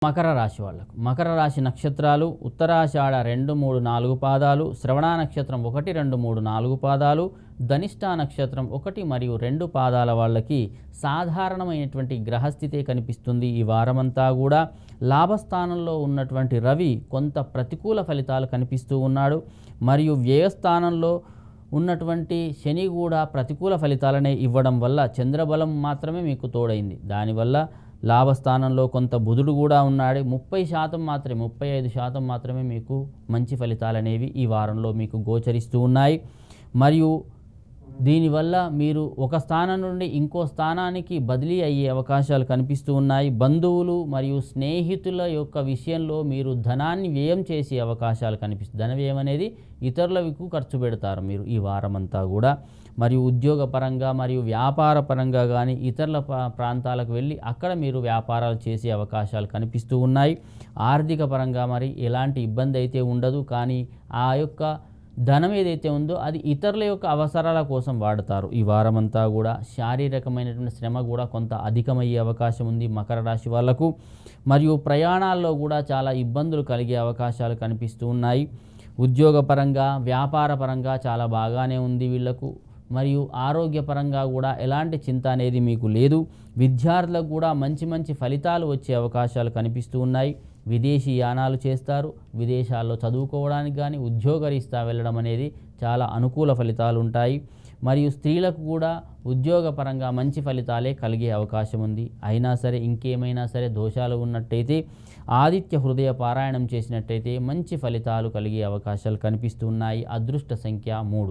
మకర రాశి వాళ్ళకు మకర రాశి నక్షత్రాలు ఉత్తరాషాఢ 2, 3, 4 పాదాలు, శ్రవణ నక్షత్రం 1, 2, 3, 4 పాదాలు, ధనిష్ట నక్షత్రం 1 మరియు 2 పాదాల వాళ్ళకి సాధారణమైనటువంటి గ్రహస్థితే కనిపిస్తుంది. ఈ వారమంతా కూడా లాభస్థానంలో ఉన్నటువంటి రవి కొంత ప్రతికూల ఫలితాలు కనిపిస్తూ ఉన్నాడు. మరియు వ్యయస్థానంలో ఉన్నటువంటి శని కూడా ప్రతికూల ఫలితాలనే ఇవ్వడం వల్ల చంద్రబలం మాత్రమే మీకు తోడైంది. దానివల్ల లాభస్థానంలో కొంత బుధుడు కూడా ఉన్నాడు. 30% మాత్రమే 35% మాత్రమే మీకు మంచి ఫలితాలు అనేవి ఈ వారంలో మీకు గోచరిస్తూ ఉన్నాయి. మరియు దీనివల్ల మీరు ఒక స్థానం నుండి ఇంకో స్థానానికి బదిలీ అయ్యే అవకాశాలు కనిపిస్తూ ఉన్నాయి. బంధువులు మరియు స్నేహితుల యొక్క విషయంలో మీరు ధనాన్ని వ్యయం చేసే అవకాశాలు కనిపిస్తుంది. ధన వ్యయం అనేది ఇతరులకు ఖర్చు పెడతారు మీరు ఈ వారమంతా కూడా. మరియు ఉద్యోగపరంగా మరియు వ్యాపార పరంగా కానీ ఇతరుల ప్రాంతాలకు వెళ్ళి అక్కడ మీరు వ్యాపారాలు చేసే అవకాశాలు కనిపిస్తూ ఉన్నాయి. ఆర్థిక పరంగా మరి ఎలాంటి ఇబ్బంది అయితే ఉండదు. కానీ ఆ యొక్క ధనం ఏదైతే ఉందో అది ఇతరుల యొక్క అవసరాల కోసం వాడతారు. ఈ వారమంతా కూడా శారీరకమైనటువంటి శ్రమ కూడా కొంత అధికమయ్యే అవకాశం ఉంది మకర రాశి వాళ్లకు. మరియు ప్రయాణాల్లో కూడా చాలా ఇబ్బందులు కలిగే అవకాశాలు కనిపిస్తూ ఉన్నాయి. ఉద్యోగపరంగా వ్యాపార పరంగా చాలా బాగానే ఉంది వీళ్లకు. మరియు ఆరోగ్యపరంగా కూడా ఎలాంటి చింత అనేది మీకు లేదు. విద్యార్థులకు కూడా మంచి మంచి ఫలితాలు వచ్చే అవకాశాలు కనిపిస్తూ ఉన్నాయి. విదేశీ యానాలు చేస్తారు. విదేశాల్లో చదువుకోవడానికి కానీ ఉద్యోగరీత్యా వెళ్ళడం అనేది చాలా అనుకూల ఫలితాలు ఉంటాయి. మరియు స్త్రీలకు కూడా ఉద్యోగపరంగా మంచి ఫలితాలే కలిగే అవకాశం ఉంది. అయినా సరే ఇంకేమైనా సరే దోషాలు ఉన్నట్టయితే ఆదిత్య హృదయ పారాయణం చేసినట్టయితే మంచి ఫలితాలు కలిగే అవకాశాలు కనిపిస్తున్నాయి. అదృష్ట సంఖ్య 3.